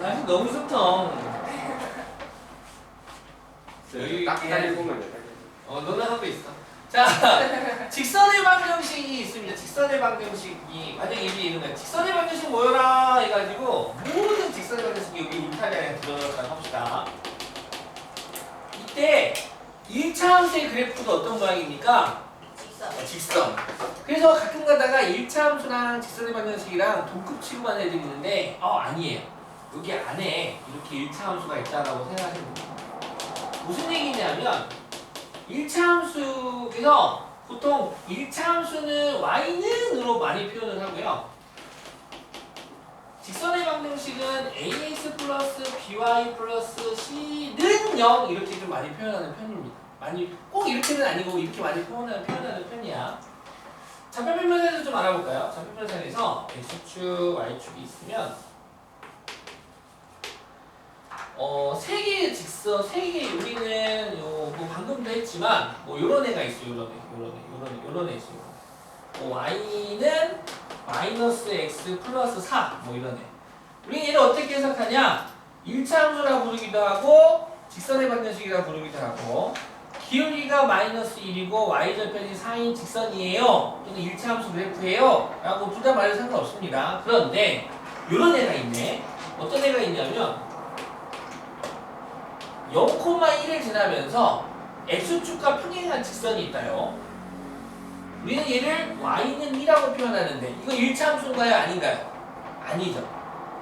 날씨 너무 좋다. 여기 딱딱이 보면 너는 하고 있어. 자, 직선의 방정식이 있습니다. 직선의 방정식이 만약에 이런 거야. 직선의 방정식 모여라 해가지고 모든 직선의 방정식이 여기 울타리 안에 들어갔다고 합시다. 이때 1차함수의 그래프가 어떤 모양입니까? 직선. 그래서 가끔 가다가 1차함수랑 직선의 방정식이랑 동급 취급하는 애들이 있는데 아니에요. 여기 안에 이렇게 1차함수가 있다라고 생각하시면 됩니다. 무슨 얘기냐면 1차함수에서 보통 1차함수는 y는으로 많이 표현을 하고요. 직선의 방정식은 ax 플러스 by 플러스 c는 0 이렇게 좀 많이 표현하는 편입니다. 많이 꼭 이렇게는 아니고 이렇게 많이 표현하는 편이야. 좌표변면에서 좀 알아볼까요? 좌표변면에서 x축, y축이 있으면 세 개의 직선, 세 개의 우리는 뭐 방금도 했지만 요런 애가 있어요. 요런 애 있어요. y는 마이너스 x 플러스 4 이런 애. 우리는 얘를 어떻게 해석하냐? 1차함수라 부르기도 하고 직선의 방정식이라 부르기도 하고 기울기가 마이너스 1이고 y절편이 4인 직선이에요. 또는 1차함수 그래프예요. 라고 둘 다 말해도 상관없습니다. 그런데 요런 애가 있네. 어떤 애가 있냐면 0,1을 지나면서 x축과 평행한 직선이 있다요. 우리는 얘를 y는 2라고 표현하는데 이거 1차함수인가요? 아닌가요? 아니죠.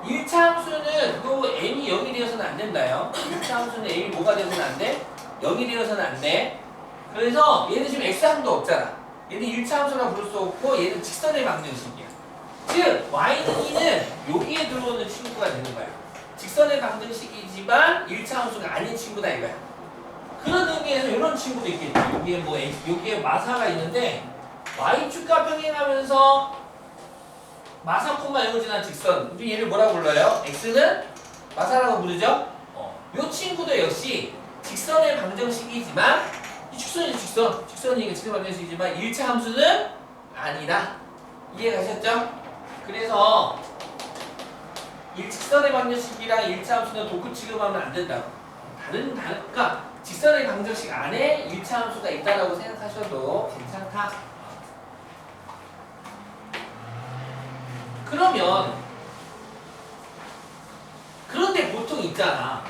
1차함수는 그 m이 0이 되어서는 안 된다요. 1차함수는 m이 뭐가 되어서는 안 돼? 0이 되어서는 안 돼. 그래서 얘는 지금 x함도 없잖아. 얘는 1차함수라 부를 수 없고 얘는 직선의 방정식이야. 즉 y는 2는 여기에 들어오는 친구가 되는 거야. 직선의 방정식이지만 1차함수가 아닌 친구다 이거야. 그런 의미에서 이런 친구도 있겠죠. 여기에 마사가 있는데 y축과 평행하면서 마사, 0을 지난 직선. 우리 얘를 뭐라고 불러요? x는 마사라고 부르죠? 이 친구도 역시 직선의 방정식이지만 이 직선이니까 직선 방정식이지만 1차 함수는 아니다. 이해 가셨죠? 그래서 직선의 방정식이랑 1차 함수는 도급 취급하면 안 된다고. 그러니까 직선의 방정식 안에 1차 함수가 있다라고 생각하셔도 괜찮다. 그러면 그런데 보통 있잖아.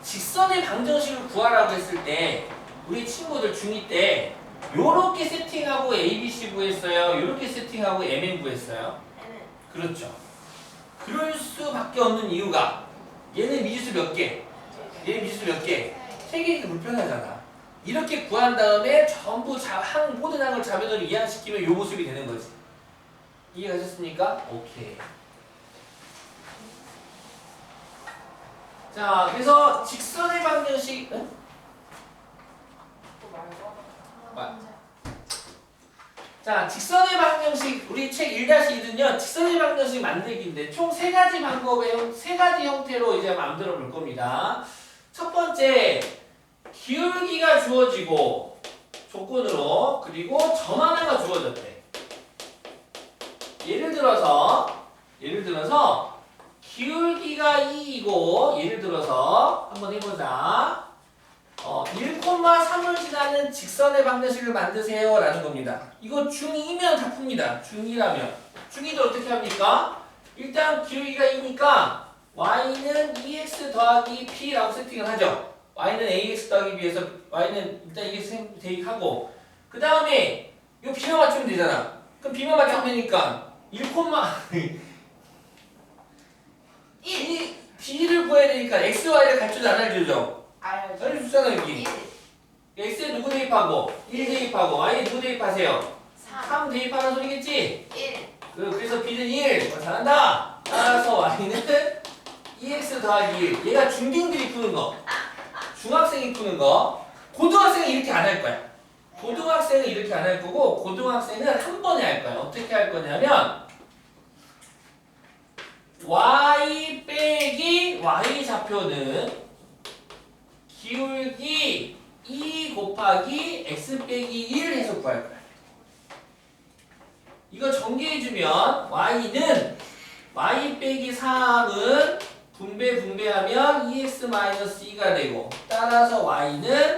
직선의 방정식을 구하라고 했을 때 우리 친구들 중2 때 요렇게 세팅하고 ABC 구했어요. 요렇게 세팅하고 MN 구했어요. 그렇죠. 그럴 수밖에 없는 이유가 얘는 미지수 몇 개? 얘는 미지수 몇 개? 3개니까 불편하잖아. 이렇게 구한 다음에 전부 모든 항을 자매도로 이항시키면 요 모습이 되는 거지. 이해가셨습니까? 오케이. 자, 그래서 직선의 방정식 자, 직선의 방정식 우리 책 1-2는요 직선의 방정식 만들기인데 총 3가지 방법의 3가지 형태로 이제 만들어 볼 겁니다. 첫 번째, 기울기가 주어지고 조건으로 그리고 점 하나가 주어졌대. 예를 들어서 기울기가 2이고 예를 들어서 한번 해보자. 1,3을 지나는 직선의 방정식을 만드세요 라는 겁니다. 이거 중2면 다 풉니다. 중2라면 중2도 어떻게 합니까? 일단 기울기가 2니까 y는 2x 더하기 p라고 세팅을 하죠. y는 ax 더하기 b에서 y는 일단 이게 대입하고 그 다음에 이거 b만 맞추면 되잖아. 그럼 b만 맞추면 되니까 1, 이 b를 구해야 되니까 x, y를 갖추지 안 알려주죠? 알려주잖아 여기. x에 누구 대입하고 1 대입하고 y에 누구 대입하세요? 3 대입하는 소리겠지? 1. 그래서 b는 1. 잘한다. 따라서 y는 2x 더하기 1. 얘가 중딩들이 푸는 거. 중학생이 푸는 거. 고등학생은 이렇게 안 할 거야. 고등학생은 이렇게 안 할 거고 고등학생은 한 번에 할 거야. 어떻게 할 거냐면 y 빼기 y 좌표는 기울기 2 곱하기 x 빼기 1 해서 구할 거야. 이거 전개해주면 y는 y 빼기 3은 분배하면 2x-2가 되고 따라서 y는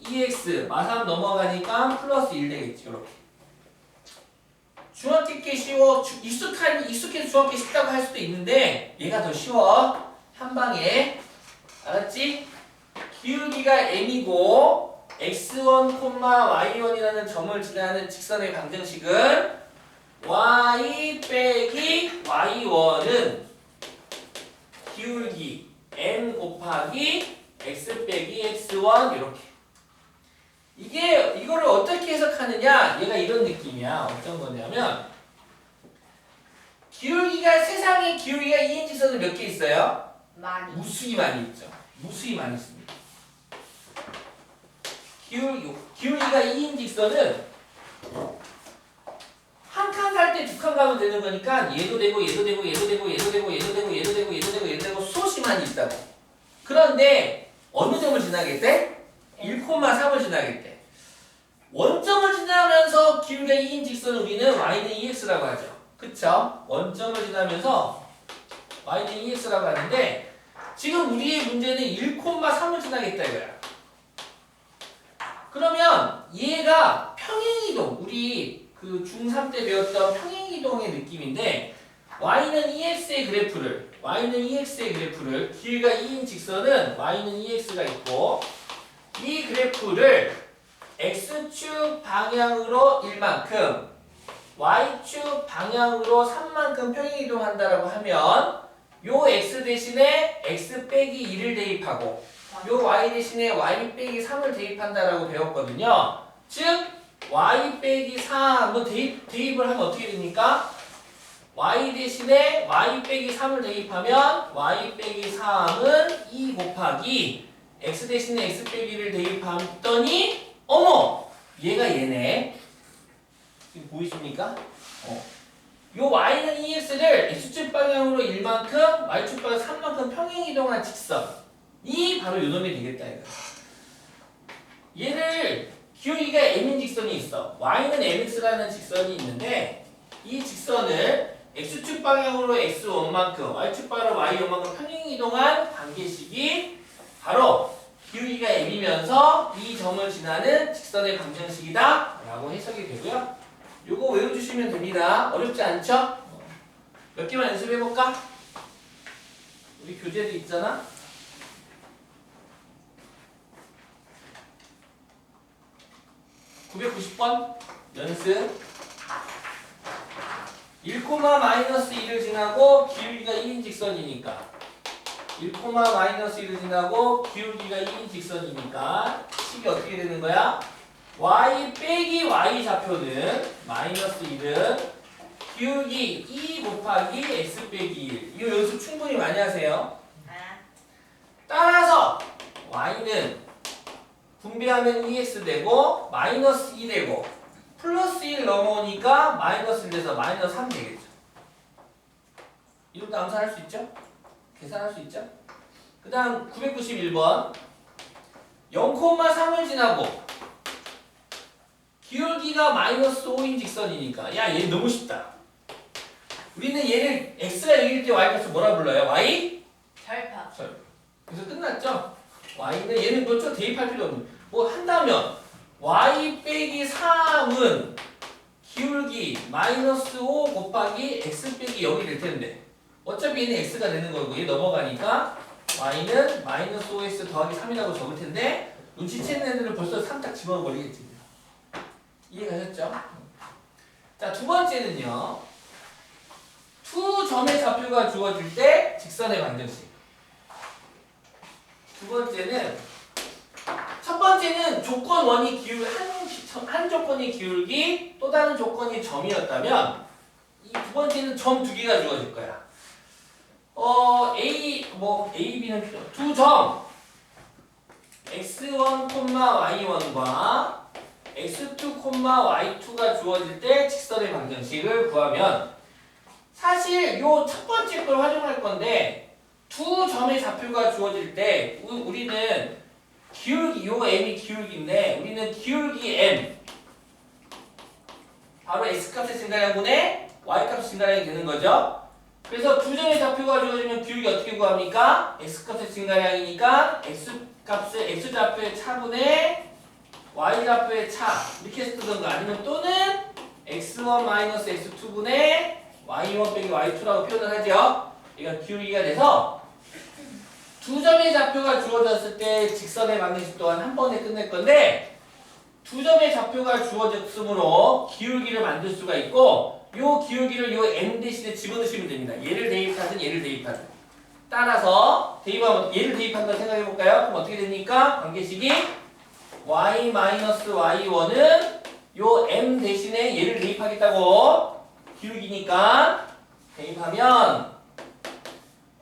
2x 마삼 넘어가니까 플러스 1 되겠지. 이렇게 중학교 게 쉬워. 익숙해서 중학교 쉽다고 할 수도 있는데 얘가 더 쉬워. 한 방에 알았지? 기울기가 m이고 x1, y1이라는 점을 지나는 직선의 방정식은 y 빼기 y1은 기울기 m 곱하기 x 빼기 x1 이렇게. 이거를 어떻게 해석하느냐? 얘가 이런 느낌이야. 어떤 거냐면 세상에 기울기가 2인 직선은 몇 개 있어요? 무수히 많이 있죠. 무수히 많이 있습니다. 기울기가 2인 직선은 한 칸 갈 때 두 칸 가면 되는 거니까 얘도 되고 얘도 되고 얘도 되고 얘도 되고 얘도 되고 얘도 되고 얘도 되고 얘도 되고 수없이 많이 있다고. 그런데 어느 점을 지나겠대? 1,3을 지나겠대. 원점을 지나면서 기울기가 2인 직선을 우리는 y는 2x라고 하죠. 그쵸? 원점을 지나면서 y는 2x라고 하는데 지금 우리의 문제는 1,3을 지나겠다 이거야. 그러면 얘가 평행이동, 우리 그 중3 때 배웠던 평행이동의 느낌인데 y는 2x의 그래프를 길이가 2인 직선은 y는 2x가 있고 이 그래프를 x축 방향으로 1만큼 y축 방향으로 3만큼 평행이동한다라고 하면 요 x 대신에 x 빼기 2를 대입하고 요 y 대신에 y 빼기 3을 대입한다라고 배웠거든요. 즉 y 빼기 3은 대입을 하면 어떻게 됩니까? y 대신에 y 빼기 3을 대입하면 y 빼기 3은 2 곱하기 x 대신에 x 빼기 1을 대입했더니 어머! 얘가 얘네. 지금 보이십니까? 요 y는 2x를 x축 방향으로 1만큼 y축 방향 3만큼 평행이동한 직선이 바로 요 놈이 되겠다 이거. 얘를 기울기가 m인 직선이 있어. y는 mx라는 직선이 있는데 이 직선을 x축 방향으로 x1만큼 y축 방향으로 y1만큼 평행이동한 관계식이 바로 기울기가 m이면서 이 점을 지나는 직선의 방정식이다 라고 해석이 되고요. 요거 외워주시면 됩니다. 어렵지 않죠? 몇 개만 연습해볼까? 우리 교재도 있잖아. (990번) 연습 1,-1을 지나고 기울기가 2인 직선이니까 1,-1을 지나고 기울기가 2인 직선이니까 식이 어떻게 되는 거야? y 빼기 y 좌표는 -1은 기울기 2 곱하기 x 빼기 1. 이거 연습 충분히 많이 하세요. 따라서 y는 분배하면 2x 되고 -2 되고 플러스 1 넘어오니까 -1 돼서 -3 되겠죠. 이렇게 암산할 수 있죠? 계산할 수 있죠? 그 다음 991번 0,3을 지나고 기울기가 -5인 직선이니까 야 얘 너무 쉽다. 우리는 얘를 x가 0일 때 y값을 뭐라 불러요? y? 절파. 그래서 끝났죠? y는 얘는 뭐죠? 대입할 필요 없는 뭐 한다면 y 빼기 3은 기울기 -5 곱하기 x 빼기 0이 될 텐데 어차피 얘는 x가 되는 거고 얘 넘어가니까 y는 -5x 더하기 3이라고 적을 텐데 눈치채는 애들은 벌써 3 딱 집어버리겠지. 이해가셨죠? 자, 두 번째는요. 두 점의 좌표가 주어질 때 직선의 방정식. 두 번째는 첫 번째는 조건 원이 한 조건이 기울기 또 다른 조건이 점이었다면 이 두 번째는 점 두 개가 주어질 거야. A B는 필요 없어. 두 점 x1, y1과 x2, y2가 주어질 때 직선의 방정식을 구하면 사실 요 첫 번째 걸 활용할 건데 두 점의 좌표가 주어질 때 우리는 기울기, 요 m이 기울기인데 우리는 기울기 m 바로 x값의 증가량분의 y값의 증가량이 되는 거죠. 그래서 두 점의 좌표가 주어지면 기울기 어떻게 구합니까? x값의 증가량이니까 x좌표의 차분의 y좌표의 차 이렇게 쓰던가 아니면 또는 x1-x2분의 y1 빼기 y2라고 표현을 하죠. 이건 기울기가 돼서 두 점의 좌표가 주어졌을 때 직선의 방정식 또한 한 번에 끝낼 건데 두 점의 좌표가 주어졌으므로 기울기를 만들 수가 있고 요 기울기를 요 m 대신에 집어넣으시면 됩니다. 얘를 대입하든 얘를 대입하든 따라서 대입하면 얘를 대입한다고 생각해 볼까요? 그럼 어떻게 됩니까? 관계식이 y-y1은 요 m 대신에 얘를 대입하겠다고 기울기니까 대입하면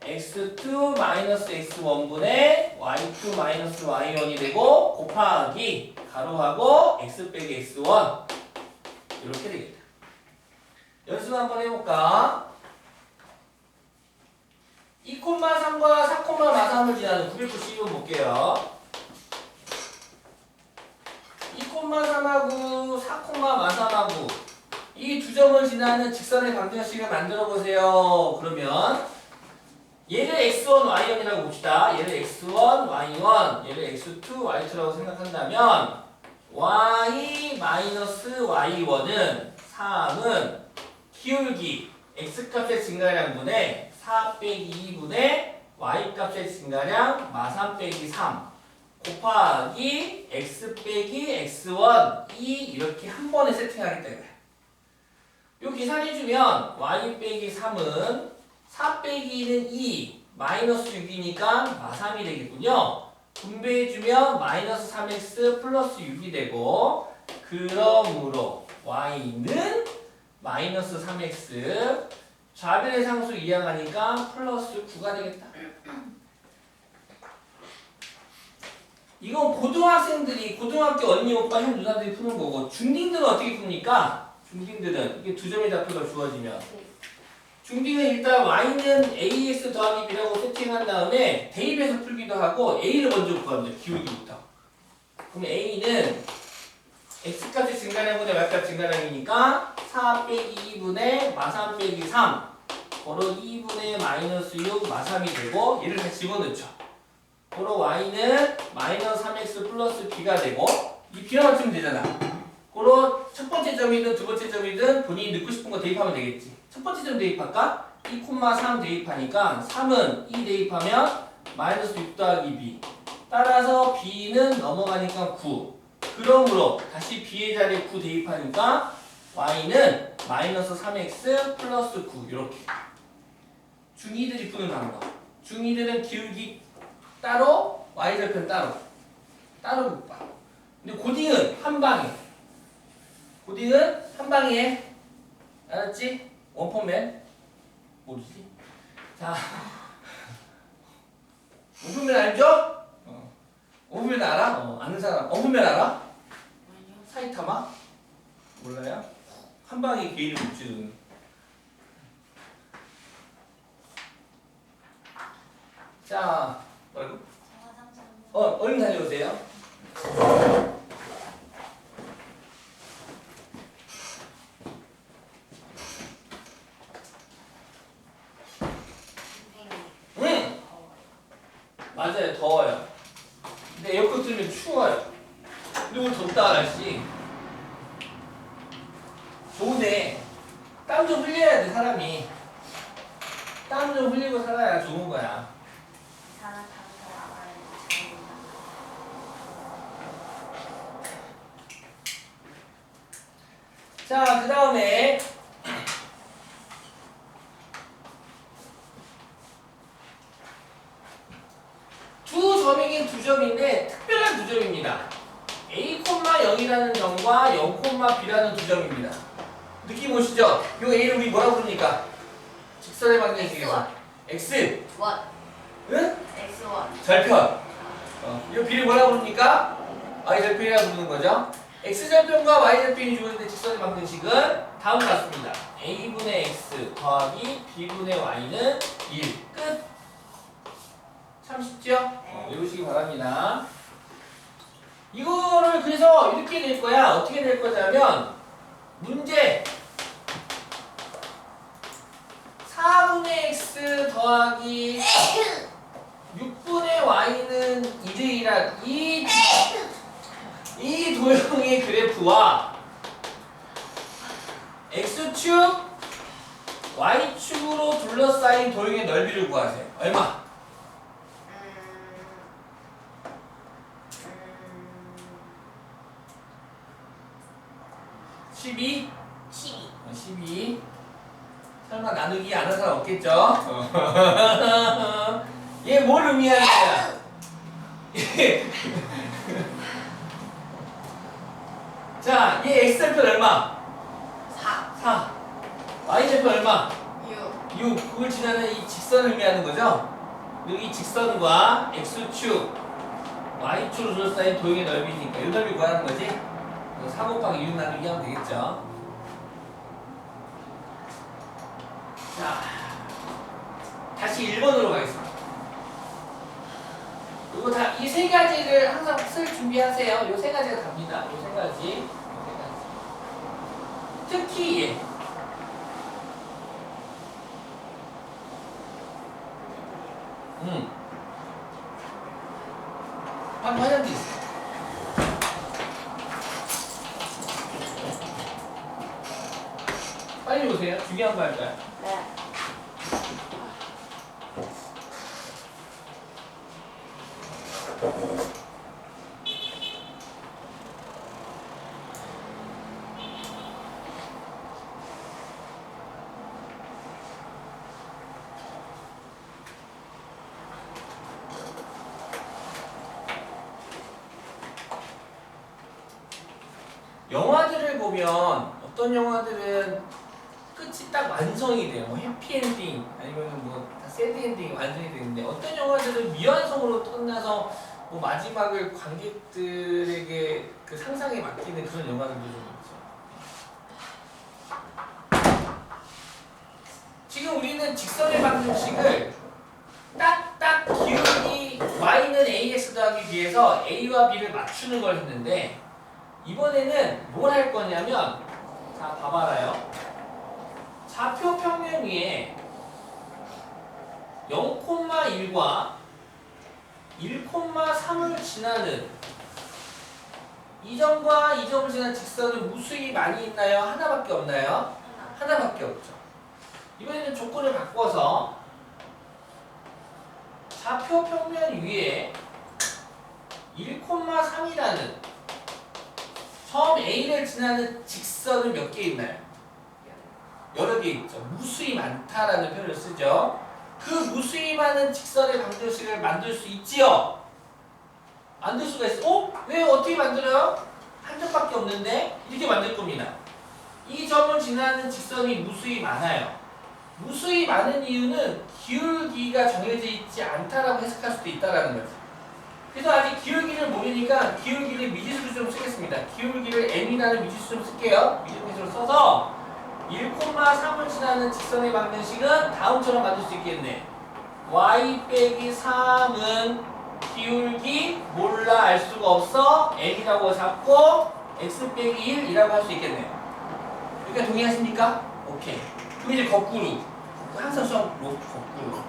x2-x1분의 y2-y1이 되고 곱하기 가로하고 x 빼기 x1 이렇게 되겠다. 연습 한번 해볼까? 2,3과 4,3을 지나는 992번 볼게요. 2,3하고 4,3하고 이 두 점을 지나는 직선의 방정식을 만들어 보세요. 그러면 얘를 x1, y1이라고 봅시다. 얘를 x1, y1, 얘를 x2, y2라고 생각한다면 y-y1은 3은 기울기 x값의 증가량분의 4 빼기 2분의 y값의 증가량 마3 빼기 3 곱하기 x 빼기 x1 2 이렇게 한 번에 세팅하겠다 이거야. 요 계산해주면 y 빼기 3은 4 빼기 2는 2 마이너스 6이니까 마3이 되겠군요. 분배해주면 마이너스 3x 플러스 6이 되고 그러므로 y는 마이너스 3x 좌변의 상수 이항하니까 플러스 9가 되겠다. 이건 고등학생들이 고등학교 언니 오빠 형 누나들이 푸는 거고 중딩들은 어떻게 풉니까? 중딩들은 이게 두 점의 좌표가 주어지면 중딩은 일단 y는 ax 더하기 b라고 세팅한 다음에 대입해서 풀기도 하고 a를 먼저 구합니다. 기울기부터. 그럼 a는 x값의 증가량분의 y값 증가량이니까 4 빼기 2분의 마3 빼기 3 바로 2분의 마이너스 6 마3이 되고 얘를 다시 집어넣죠. 바로 y는 마이너스 3x 플러스 b가 되고 이 b랑 맞추면 되잖아. 그로 첫 번째 점이든 두 번째 점이든 본인이 넣고 싶은 거 대입하면 되겠지. 첫 번째 점 대입할까? 2,3 대입하니까 3은 2 대입하면 마이너스 6 더하기 b 따라서 b는 넘어가니까 9 그러므로 다시 b의 자리에 9 대입하니까 y는 마이너스 3x 플러스 9 이렇게 중2들이 푸는 방법. 중2들은 기울기 따로 y절편 따로 못 봐. 근데 고딩은 한 방에 알았지? 원펀맨 모르지? 자 원펀맨 알죠? 원펀맨 알아? 아는 사람 원펀맨 알아? 사이타마? 몰라요? 한 방에 개인을 붙이는 자 뭐라고? 얼른 다녀오세요. 맞아요. 더워요. 근데 에어컨 틀면 추워요. 근데 오늘 덥다 날씨. 좋은데 땀 좀 흘려야 돼 사람이. 땀 좀 흘리고 살아야 좋은 거야. 자, 그 다음에 두 점이긴 두 점인데 특별한 두 점입니다. a,0이라는 점과 0,b라는 두 점입니다. 느낌 오시죠? 요 a를 우리 뭐라고 부릅니까? 직선의 방정식에서 x 1 응? x1 절편. 요 b를 뭐라고 부릅니까? y절편이라고 부르는 거죠. x절편과 y절편이 주어질 때 직선의 방정식은 다음과 같습니다. a분의 x 더하기 b분의 y는 1. 끝. 참 쉽죠? 외우시기 바랍니다. 이거를 그래서 이렇게 될 거야. 어떻게 될 거냐면 문제 4 4분의 x 더하기 6분의 y는 2대1이란 이 도형의 그래프와 x축, y축으로 둘러싸인 도형의 넓이를 구하세요. 얼마? 12? 12. 설마 나누기 안 하는 사람 없겠죠? 얘 뭘 의미하는 거야? 자, 얘 x절편 얼마? 4. y절편 얼마? 6. 그걸 지나는 이 직선을 의미하는 거죠? 그리고 이 직선과 x축, y축으로 둘러싸인 도형의 넓이니까 이 넓이 구하는 거지? 4 곱하기 6 나누기 하면 되겠죠? 자, 다시 1번으로 가겠습니다. 이거 다, 이 세 가지를 항상 쓸 준비하세요. 이 세 가지가 답니다. 이 세 가지. 특히 얘. 방금 화장지 있어. 빨리 오세요. 중요한 거 할까요? 네. 영화들을 보면 어떤 영화들은 끝이 딱 완성이 돼요. 뭐 해피엔딩 아니면 뭐다 새드엔딩이 완성이 되는데 어떤 영화들은 미완성으로 끝나서 뭐 마지막을 관객들에게 그 상상에 맡기는 그런 영화들도 좀 있죠. 지금 우리는 직선의 방정식을 딱딱 기울기 y는 ax 더하기 b에서 a와 b를 맞추는 걸 했는데 이번에는 뭘 할 거냐면 자 봐봐라요. 좌표 평면 위에 0,1과 1,3을 지나는 이 점과 이 점을 지나는 직선은 무수히 많이 있나요? 하나밖에 없나요? 하나밖에 없죠. 이번에는 조건을 바꿔서 좌표 평면 위에 1,3이라는 점 A를 지나는 직선은 몇 개 있나요? 여러 개 있죠. 무수히 많다라는 표현을 쓰죠. 그 무수히 많은 직선의 방정식을 만들 수 있지요? 만들 수가 있어. 어? 왜 어떻게 만들어요? 한 점밖에 없는데? 이렇게 만들 겁니다. 이 점을 지나는 직선이 무수히 많아요. 무수히 많은 이유는 기울기가 정해져 있지 않다라고 해석할 수도 있다라는 거죠. 그래서 아직 기울기를 모르니까 기울기를 미지수로 좀 쓰겠습니다. 기울기를 m이라는 미지수 좀 쓸게요. 미지수로 써서 1,3을 지나는 직선의 방정식은 다음처럼 만들 수 있겠네. y 빼기 3은 기울기 몰라 알 수가 없어 m이라고 잡고 x 빼기 1이라고 할 수 있겠네요. 여기가 동의하십니까? 오케이. 그럼 이제 거꾸로. 항상 수학 거꾸로.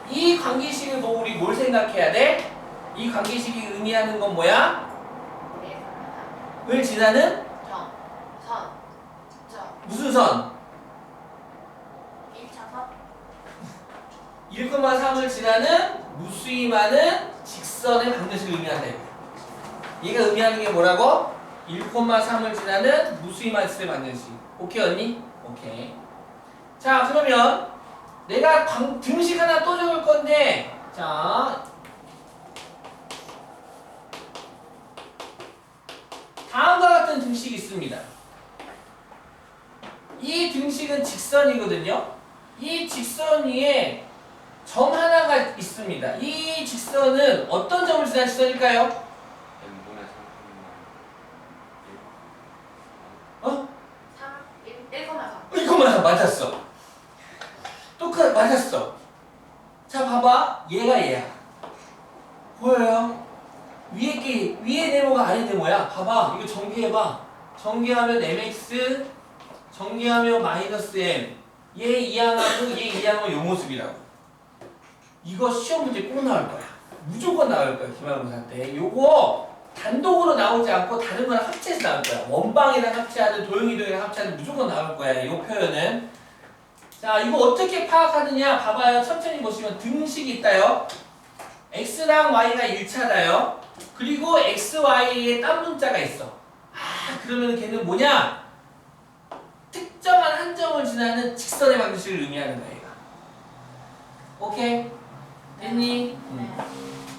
이 관계식을 보고 우리 뭘 생각해야 돼? 이 관계식이 의미하는 건 뭐야? 을 지나는? 무슨 선? 1,3을 지나는 무수히 많은 직선의 방정식을 의미한다. 얘가 의미하는 게 뭐라고? 1,3을 지나는 무수히 많은 직선의 방정식. 오케이 언니? 오케이. 자 그러면 내가 등식 하나 또 적을 건데 자 다음과 같은 등식이 있습니다. 이 등식은 직선이거든요. 이 직선 위에 점 하나가 있습니다. 이 직선은 어떤 점을 지난 직선일까요? 어? 1,4 맞았어. 맞았어. 자 봐봐. 얘가 얘야. 보여요? 위에 네모가 아래 네모야. 봐봐. 이거 전개해봐. 전개하면 mx, 전개하면 마이너스 m. 얘 이항하고 얘 이항은 요 모습이라고. 이거 시험 문제 꼭 나올 거야. 무조건 나올 거야. 기말고사 때. 요거 단독으로 나오지 않고 다른 거랑 합체해서 나올 거야. 원방이랑 합체하든 도형이동이랑 합체하든 무조건 나올 거야. 이 표현은. 자, 이거 어떻게 파악하느냐? 봐봐요. 천천히 보시면 등식이 있다요. x랑 y가 1차다요. 그리고 x, y에 딴 문자가 있어. 아, 그러면 걔는 뭐냐? 특정한 한 점을 지나는 직선의 방식을 의미하는 거야, 얘가. 오케이? 됐니?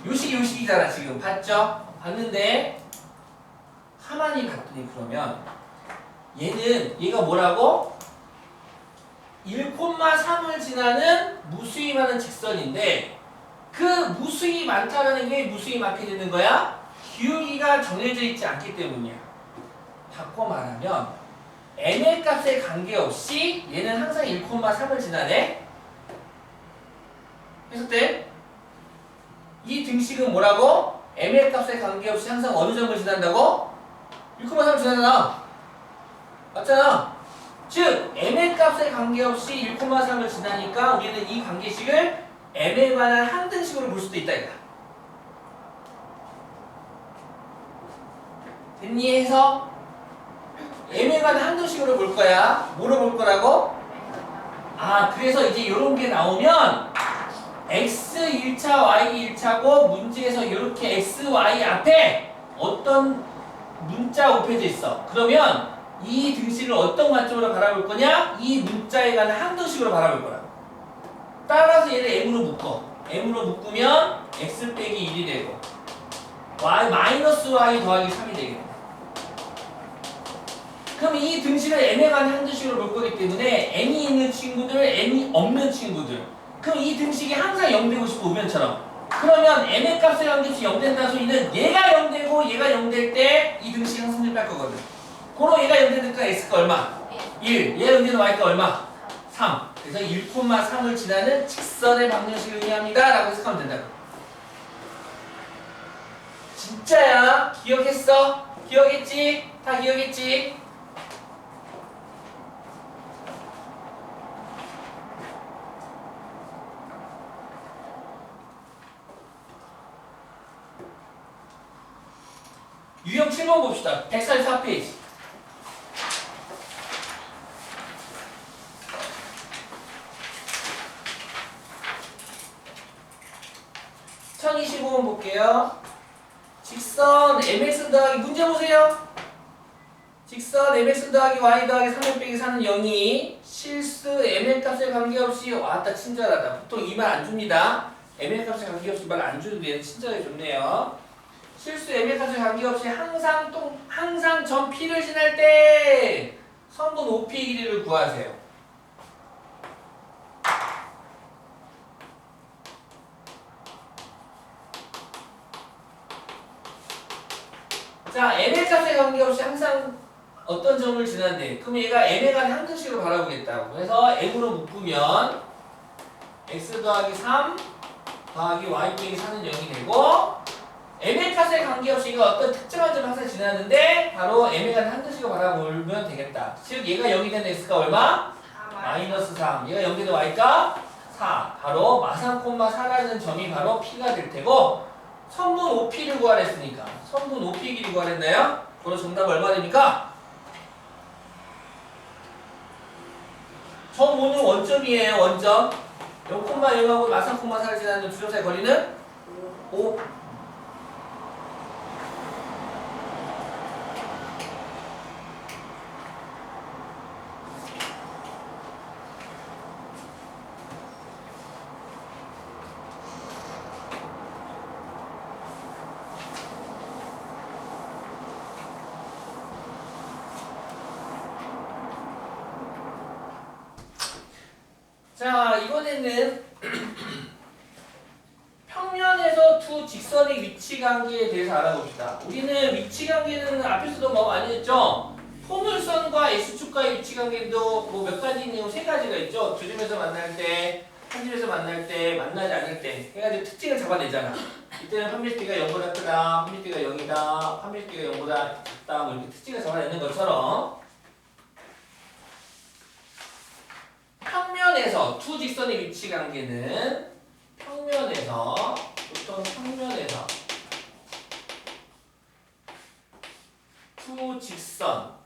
요식이잖아, 지금. 봤죠? 봤는데, 가만히 봤더니 그러면, 얘가 뭐라고? 1,3을 지나는 무수히 많은 직선인데, 그 무수히 많다라는 게 무수히 많게 되는 거야? 기울기가 정해져 있지 않기 때문이야. 바꿔 말하면, m의 값에 관계없이 얘는 항상 1,3을 지나네? 해석돼? 이 등식은 뭐라고? m의 값에 관계없이 항상 어느 점을 지난다고? 1,3을 지나잖아. 맞잖아. 즉 m의 값에 관계없이 1,3을 지나니까 우리는 이 관계식을 m에 관한 항등식으로 볼 수도 있다 이거야. 됐니? 해서 m에 관한 항등식으로 볼 거야. 뭐로 볼 거라고? 아, 그래서 이제 이런 게 나오면 x 1차, y 1차고 문제에서 이렇게 x, y 앞에 어떤 문자 곱해져 있어. 그러면 이 등식을 어떤 관점으로 바라볼 거냐? 이 문자에 관한 항등식으로 바라볼 거라고. 따라서 얘를 m으로 묶어. m으로 묶으면 x 빼기 1이 되고 y 마이너스 y 더하기 3이 되겠네. 그럼 이 등식을 m에 관한 항등식으로 볼 거기 때문에 m이 있는 친구들, m이 없는 친구들. 그럼 이 등식이 항상 0되고 싶어, 우변처럼. 그러면 m의 값에 관계없이 0된다는 소리는 얘가 0되고 얘가 0될 때 이 등식이 항상 승리할 거거든. 그럼 얘가 0되니까 x가 얼마? 1. 얘가 0되는 y가 얼마? 3. 그래서 1,3을 지나는 직선의 방정식을 의미합니다. 라고 해석하면 된다. 진짜야. 기억했어? 기억했지? 다 기억했지? 유형 7번 봅시다. 144페이지. (1025번) 볼게요. 직선 mx 더하기 문제 보세요. 직선 mx 더하기 y 더하기 3x 빼기 4는 0이 실수 m의 값에 관계없이 왔다 친절하다. 보통 이 말 안 줍니다. m의 값에 관계없이 말 안 주는데 얘는 친절하게 좋네요. 실수 m의 값에 관계없이 항상 점 p를 지날 때 선분 OP의 길이를 구하세요. 자, m의 값에 관계없이 항상 어떤 점을 지난데, 그럼 얘가 m에 관한 항등식으로 바라보겠다고. 그래서 m으로 묶으면 x 더하기 3 더하기 y 빼기 4는 0이 되고, m의 값에 관계없이 이거 어떤 특정한 점을 항상 지나는데 바로 m에 관한 항등식으로 바라보면 되겠다. 즉 얘가 0이 되는 x가 얼마? 마이너스 3. 얘가 0이 되는 y가 4. 바로 마상, 4라는 점이 바로 p가 될 테고, 선분 OP를 구하랬으니까 선분 OP 길이 구하랬나요? 그럼 정답 얼마 됩니까? 점 5는 원점이에요. 원점 0,0하고 마상, 4를 지나는 두 점 사이 거리는 5. 자, 이번에는 평면에서 두 직선의 위치 관계에 대해서 알아봅시다. 우리는 위치 관계는 앞에서도 뭐 많이 했죠? 포물선과 X축과의 위치 관계도 뭐 몇 가지 있는 세 가지가 있죠. 두 점에서 만날 때, 한 점에서 만날 때, 만나지 않을 때 해가지고 특징을 잡아내잖아. 이때는 판별비가 0보다 크다, 판별비가 0이다, 판별비가 0보다 작다, 뭐 이렇게 특징을 잡아내는 것처럼 평면 평면에서 두 직선의 위치 관계는 평면에서 보통 평면에서 두 직선의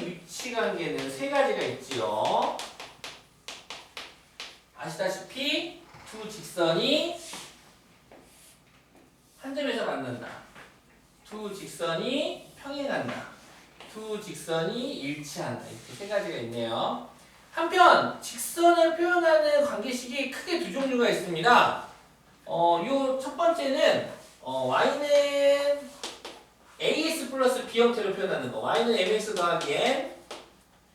위치 관계는 세 가지가 있지요. 아시다시피 두 직선이 한 점에서 만난다. 두 직선이 평행한다. 두 직선이 일치한다. 이렇게 세 가지가 있네요. 한편 직선을 표현하는 관계식이 크게 두 종류가 있습니다. 요 첫 번째는 y는 ax 플러스 b 형태로 표현하는 거. y는 mx 더하기 n.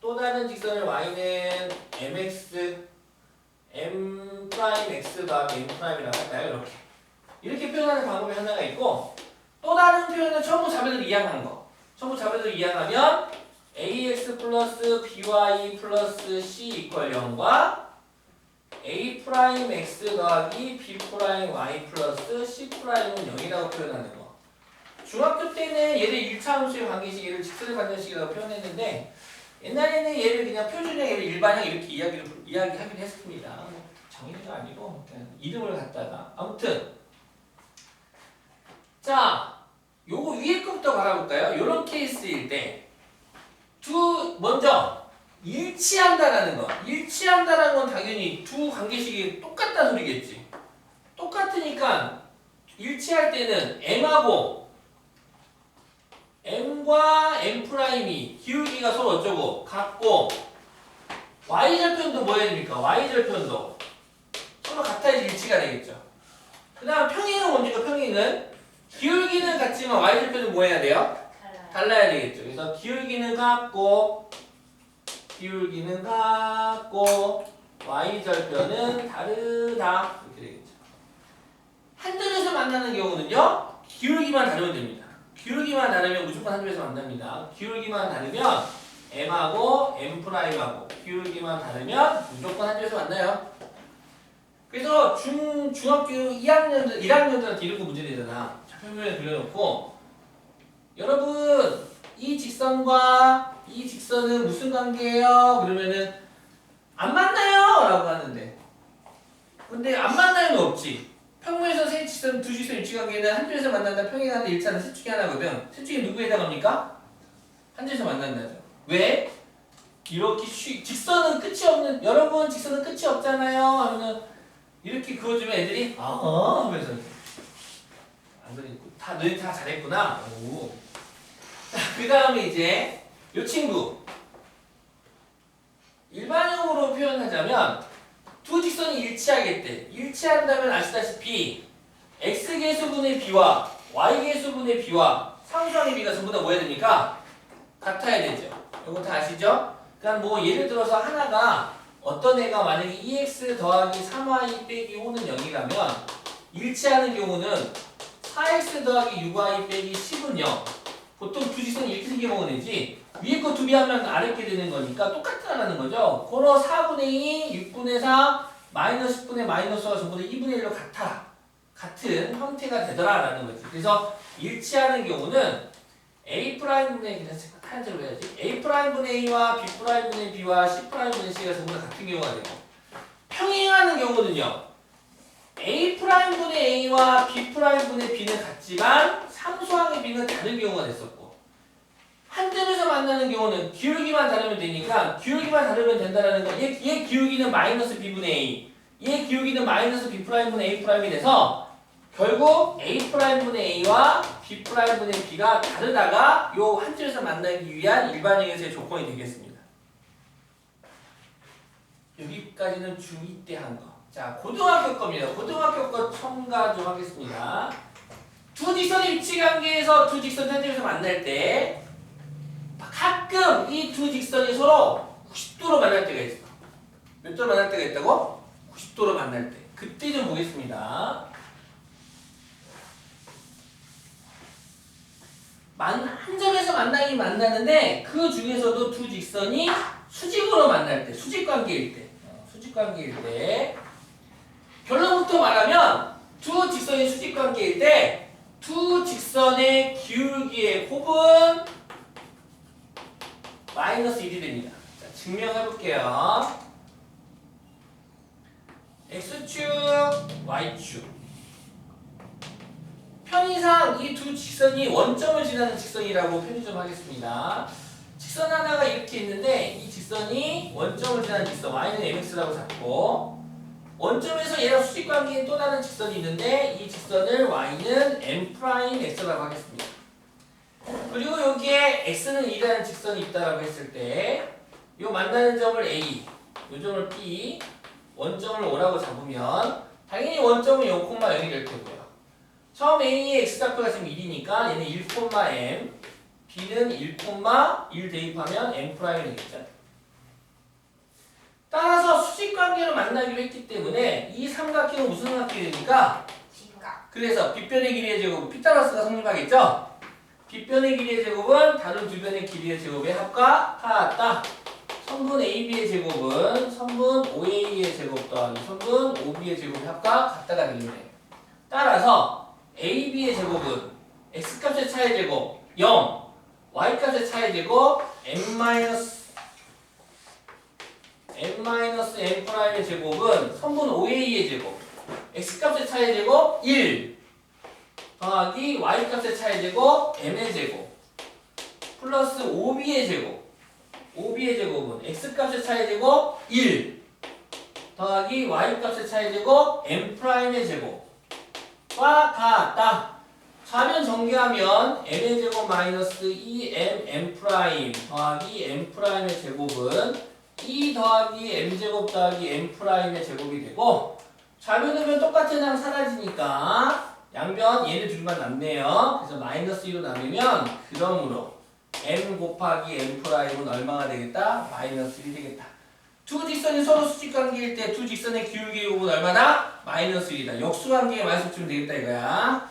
또 다른 직선을 y는 mx m 프라임 x 더하기 n 프라임이라고 할까요? 이렇게 표현하는 방법이 하나가 있고, 또 다른 표현은 전부 자배대로 이항한 거. 전부 자배대로 이항하면 ax 플러스 by 플러스 c 이퀄 0과 a 프라임 x 더하기 b 프라임 y 플러스 c 프라임은 0이라고 표현하는 거. 중학교 때는 얘를 1차 함수의 관계식, 얘를 직선의 관계식이라고 표현했는데, 옛날에는 얘를 그냥 표준형, 얘를 일반형 이렇게 이야기하기도 했습니다. 정의가 아니고 그냥 이름을 갖다가. 아무튼 자, 요거 위에 거부터 바라볼까요? 요런 케이스일 때 먼저 일치한다라는 거. 일치한다라는 건 당연히 두 관계식이 똑같다는 소리겠지. 똑같으니까 일치할 때는 m과 m''이 기울기가 서로 어쩌고 같고, y절편도 뭐 해야 됩니까? y절편도 서로 같아야지 일치가 되겠죠. 그 다음 평행은 뭡니까? 평행은 기울기는 같지만 y절편은 뭐 해야 돼요? 달라야 되겠죠. 그래서 기울기는 같고 y절편은 다르다. 이렇게 되겠죠. 한 점에서 만나는 경우는요, 기울기만 다르면 됩니다. 기울기만 다르면 무조건 한 점에서 만납니다. 기울기만 다르면 m하고 m'하고 기울기만 다르면 무조건 한 점에서 만나요. 그래서 중학교 1학년들한테 이런 거 문제 내잖아. 좌표면에 그려놓고, 여러분 이 직선과 이 직선은 무슨 관계예요? 그러면은 안 만나요! 라고 하는데, 근데 안 만나요는 없지. 평면에서 두 직선 위치 관계는 한 점에서 만난다, 평행한다, 일치하는 셋 중에 하나거든. 셋 중에 누구에 해당합니까? 한 점에서 만난다죠. 왜? 이렇게 직선은 끝이 없는, 여러분 직선은 끝이 없잖아요 하면은 이렇게 그어주면 애들이 하면서 안 그랬고, 너희 다 잘했구나. 오. 그 다음에 이제 요 친구 일반형으로 표현하자면 두 직선이 일치하겠대. 일치한다면 아시다시피 x계수분의 b와 y계수분의 b와 상수항의 b가 전부 다 뭐 해야 됩니까? 같아야 되죠. 이거 다 아시죠? 그러니까 뭐 예를 들어서 하나가, 어떤 애가 만약에 2x 더하기 3y 빼기 5는 0이라면 일치하는 경우는 4x 더하기 6y 빼기 10은 0. 보통 두 직선이 이렇게 생겨먹은 애지, 위에 거 두비하면 아래 게 되는 거니까 똑같다라는 거죠. 코너 4분의 2, 6분의 4, 마이너스 10분의 마이너스가 전부 다 2분의 1로 같아. 같은 형태가 되더라라는 거지. 그래서 일치하는 경우는 A'분의, 그냥 하얀색으로 해야지. A'분의 A와 B'분의 B와 C'분의 C가 전부 다 같은 경우가 되고, 평행하는 경우는요, A'분의 A와 B'분의 B는 같지만 상수항의 B는 다른 경우가 됐었고, 한 점에서 만나는 경우는 기울기만 다르면 되니까 기울기만 다르면 된다라는 거. 얘 기울기는 마이너스 B분의 A, 얘 기울기는 마이너스 B'분의 A'이 돼서 결국 A'분의 A와 B'분의 B가 다르다가 요 한 점에서 만나기 위한 일반형에서의 조건이 되겠습니다. 여기까지는 중2 때 한 거. 자, 고등학교 겁니다. 고등학교 거 첨가 좀 하겠습니다. 두 직선의 위치 관계에서 두 직선이 한 점에서 만날 때 가끔 이 두 직선이 서로 90도로 만날 때가 있어. 몇 도로 만날 때가 있다고? 90도로 만날 때. 그때 좀 보겠습니다. 한 점에서 만나긴 만나는데 그 중에서도 두 직선이 수직으로 만날 때, 수직관계일 때 결론부터 말하면 두 직선이 수직관계일 때 두 직선의 기울기의 곱은 마이너스 1이 됩니다. 자, 증명해 볼게요. x축, y축. 편의상 이 두 직선이 원점을 지나는 직선이라고 표시 좀 하겠습니다. 직선 하나가 이렇게 있는데 이 직선이 원점을 지나는 직선 y는 mx라고 잡고 원점에서 얘랑 수직관계인 또 다른 직선이 있는데 이 직선을 y는 m'x라고 하겠습니다. 그리고 여기에 x는 2라는 직선이 있다라고 했을 때 이 만나는 점을 a, 이 점을 b, 원점을 o라고 잡으면 당연히 원점은 0,0이 될 테고요. 처음 a의 x좌표가 지금 1이니까 얘는 1,m, b는 1,1 대입하면 m'이 되겠죠. 따라서 수직관계로 만나기로 했기 때문에 이 삼각형은 무슨 삼각형이니까 직각. 그래서 빗변의 길이의 제곱 피타고라스가 성립하겠죠. 빗변의 길이의 제곱은 다른 두 변의 길이의 제곱의 합과 같다. 선분 AB의 제곱은 선분 OA의 제곱 더하기 선분 OB의 제곱의 합과 같다가 되겠네. 따라서 AB의 제곱은 X값의 차의 제곱 0, Y값의 차의 제곱 M'M'의 제곱은 선분 OA의 제곱 X값의 차의 제곱 1 더하기 Y값의 차의 제곱 M의 제곱 플러스 OB의 제곱 OB의 제곱은 X값의 차의 제곱 1 더하기 Y값의 차의 제곱 M'의 제곱과 같다. 좌변 전개하면 M의 제곱 마이너스 2M 더하기 M'의 제곱은 2 더하기 M제곱 더하기 M'의 제곱이 되고 좌변 으면 똑같은 항 사라지니까 양변 얘네 둘만 남네요. 그래서 마이너스 2로 나누면 그러므로 M 곱하기 M'은 얼마가 되겠다? 마이너스 1이 되겠다. 두 직선이 서로 수직관계일 때 두 직선의 기울기 곱은 얼마나? 마이너스 1이다. 역수관계에 마이너스 주면 되겠다 이거야.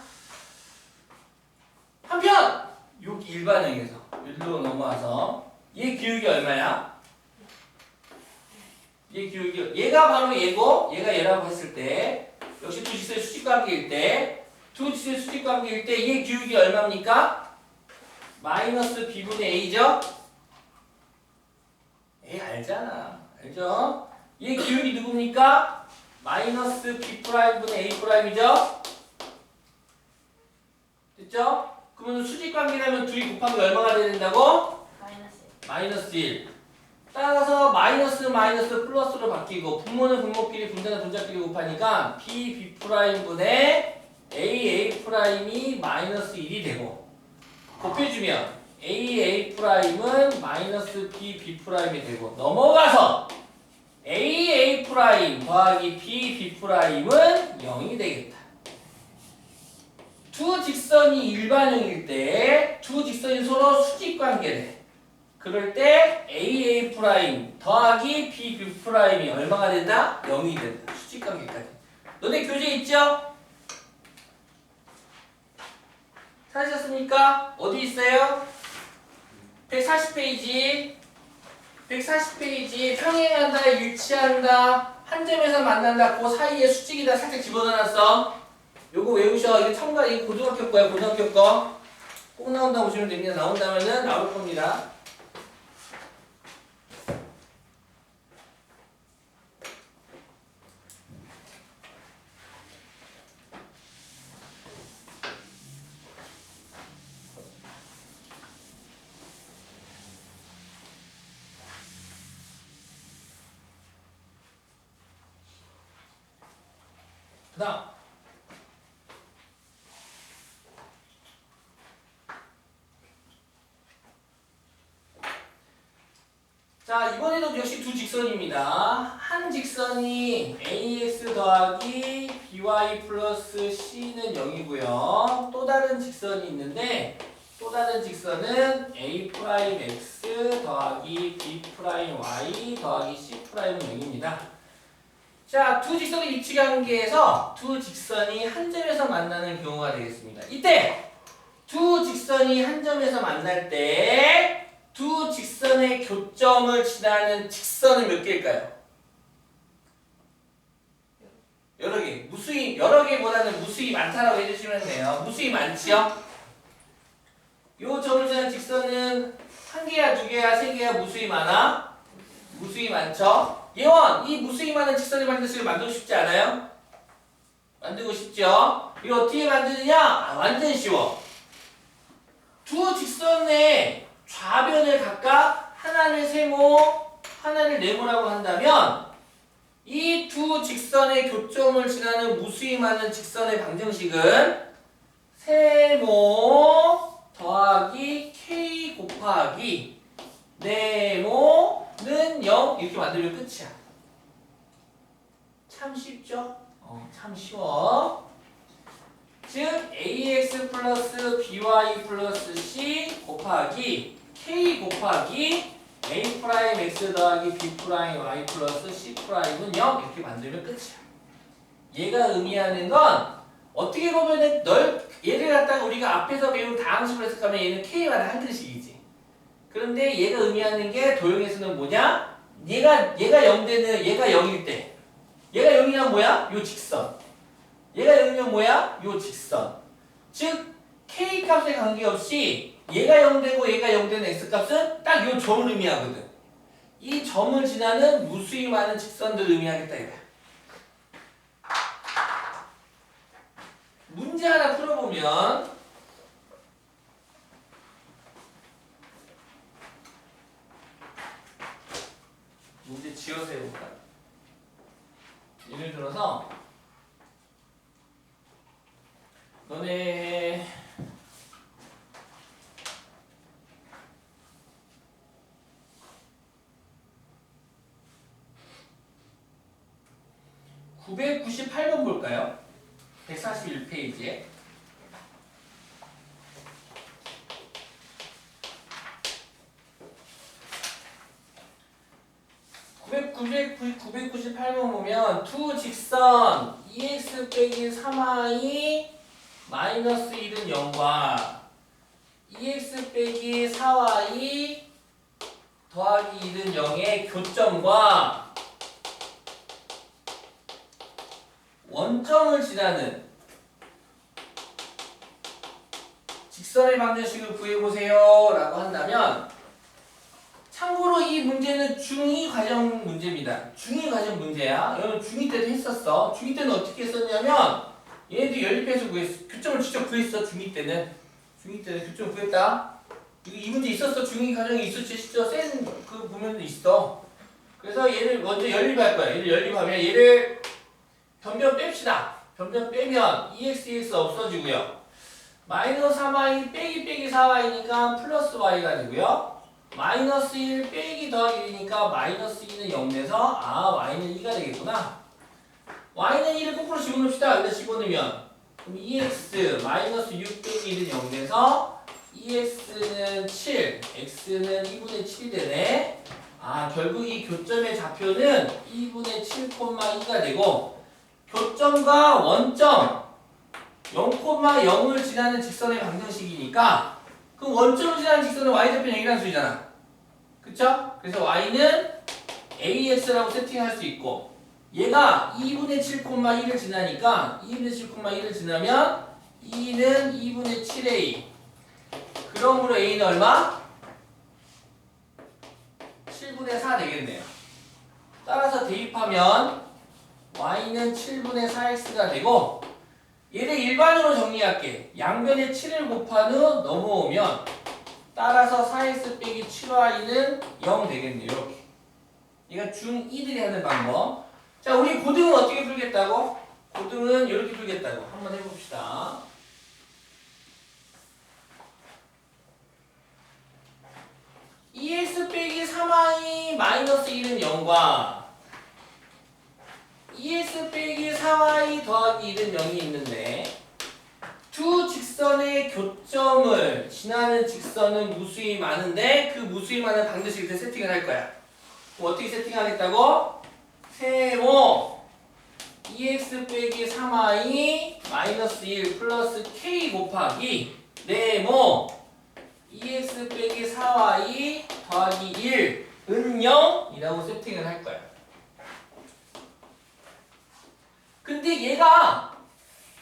한편 여기 일반형에서 일로 넘어와서 얘 기울기 얼마야? 얘 기울기 얘가 바로 얘고 얘가 얘라고 했을 때 역시 두 직선의 수직관계일 때 두 직선의 수직관계일 때 얘 기울기 얼마입니까? 마이너스 b분의 a죠? a 알잖아. 알죠? 얘 기울기 누굽니까? 마이너스 b'분의 a'이죠? 됐죠? 그러면 수직관계라면 둘이 곱하면 얼마가 돼야 된다고? 마이너스 1. 따라서 마이너스 플러스로 바뀌고 분모는 분모끼리 분자는 분자끼리 곱하니까 b'분의 a'이 마이너스 1이 되고 곱해주면 AA'은 마이너스 BB'이 되고 넘어가서 AA' 더하기 BB' 은 0이 되겠다. 두 직선이 일반형일 때 두 직선이 서로 수직관계래. 그럴 때 AA' 더하기 BB' 얼마가 된다? 0이 된다. 수직관계까지. 너네 교재 있죠? 찾으셨습니까? 어디 있어요? 140페이지. 140페이지 평행한다, 일치한다, 한 점에서 만난다, 그 사이에 수직이다 살짝 집어넣어놨어. 요거 외우셔. 이게 첨가, 이거 고등학교 거야, 고등학교 거. 꼭 나온다고 보시면 됩니다. 나온다면은 나올 겁니다. 그 다음 자 이번에도 역시 두 직선입니다. 한 직선이 ax 더하기 by 플러스 c는 0이고요. 또 다른 직선이 있는데 또 다른 직선은 a'x 더하기 b'y 더하기 c'는 0입니다. 자, 두 직선의 입지관계에서 두 직선이 한 점에서 만나는 경우가 되겠습니다. 이때 두 직선이 한 점에서 만날 때 두 직선의 교점을 지나는 직선은 몇 개일까요? 여러 개. 무수히 여러 개보다는 무수히 많다라고 해주시면 돼요. 무수히 많지요? 요 점을 지나는 직선은 한 개야, 두 개야, 세 개야, 무수히 많아? 무수히 많죠? 예원! 이 무수히 많은 직선의 방정식을 만들고 싶지 않아요? 만들고 싶죠? 이거 어떻게 만드느냐? 완전 쉬워. 두 직선의 좌변을 각각 하나를 세모, 하나를 네모라고 한다면 이 두 직선의 교점을 지나는 무수히 많은 직선의 방정식은 세모 더하기 k 곱하기 네모는 0 이렇게 만들면 끝이야. 참 쉽죠? 참 쉬워. 즉 ax 플러스 by 플러스 c 곱하기 k 곱하기 a 프라임 x 더하기 b 프라임 y 플러스 c 프라임은 0 이렇게 만들면 끝이야. 얘가 의미하는 건 어떻게 보면은 얘를 갖다가 우리가 앞에서 배운 다항식으로 해석하면 얘는 k와는 한 근식이지. 그런데 얘가 의미하는 게 도형에서는 뭐냐? 얘가 0되는 얘가 0일 때 얘가 0이면 뭐야? 요 직선. 얘가 0이면 뭐야? 요 직선. 즉 k 값에 관계없이 얘가 0되고 얘가 0되는 x 값은 딱 요 점을 의미하거든. 이 점을 지나는 무수히 많은 직선들을 의미하겠다 이거야. 문제 하나 풀어보면 문제 지어서 해볼까? 예를 들어서 너네 998번 볼까요? 141페이지에 998번 보면 두 직선 2x 빼기 3y 마이너스 1은 0과 2x 빼기 4y 더하기 1은 0의 교점과 원점을 지나는 직선의 방정식을 구해보세요 라고 한다면, 참고로 이 문제는 중2 과정 문제입니다. 중2 과정 문제야. 여러분 중2 때도 했었어. 중2 때는 어떻게 했었냐면 얘네들 연립해서 구했어. 교점을 직접 구했어. 중2 때는 교점 구했다. 이 문제 있었어. 중2 과정이 있었지. 진짜 센 그 보면도 있어. 그래서 얘를 먼저 연립할 거야. 얘를 연립하면 얘를 변변 뺍시다. 변변 빼면 2x 없어지고요. 마이너스 3y 빼기 4y니까 플러스 y가 되고요. 마이너스 1 빼기 더하기 1이니까 마이너스 2는 0 돼서 y는 2가 되겠구나. y는 2를 거꾸로 집어넣읍시다. 여기다 집어넣으면 그럼 2x 마이너스 6 빼기 1은 0 돼서 2x는 7, x는 2분의 7이 되네. 결국 이 교점의 좌표는 2분의 7,2가 되고, 교점과 원점 0,0을 지나는 직선의 방정식이니까, 그럼 원점을 지나는 직선은 y좌표 0이라는 수이잖아. 그쵸? 그래서 y는 ax라고 세팅할 수 있고, 얘가 2분의 7,1을 지나니까 2분의 7,1을 지나면 2는 2분의 7a. 그러므로 a는 얼마? 7분의 4 되겠네요. 따라서 대입하면 y는 7분의 4x가 되고, 얘를 일반으로 정리할게. 양변에 7을 곱한 후 넘어오면 따라서 4x 빼기 7y는 0 되겠네요. 이렇게. 얘가 중2들이 하는 방법. 자, 우리 고등은 어떻게 풀겠다고? 고등은 이렇게 풀겠다고. 한번 해봅시다. EX 빼기 3y 마이너스 1은 0과 2x 빼기 4y 더하기 1은 0이 있는데, 두 직선의 교점을 지나는 직선은 무수히 많은데 그 무수히 많은 방정식을 세팅을 할 거야. 그럼 어떻게 세팅하겠다고? 세모 2x 빼기 3y 마이너스 1 플러스 k 곱하기 네모 2x 빼기 4y 더하기 1은 0이라고 세팅을 할 거야. 근데 얘가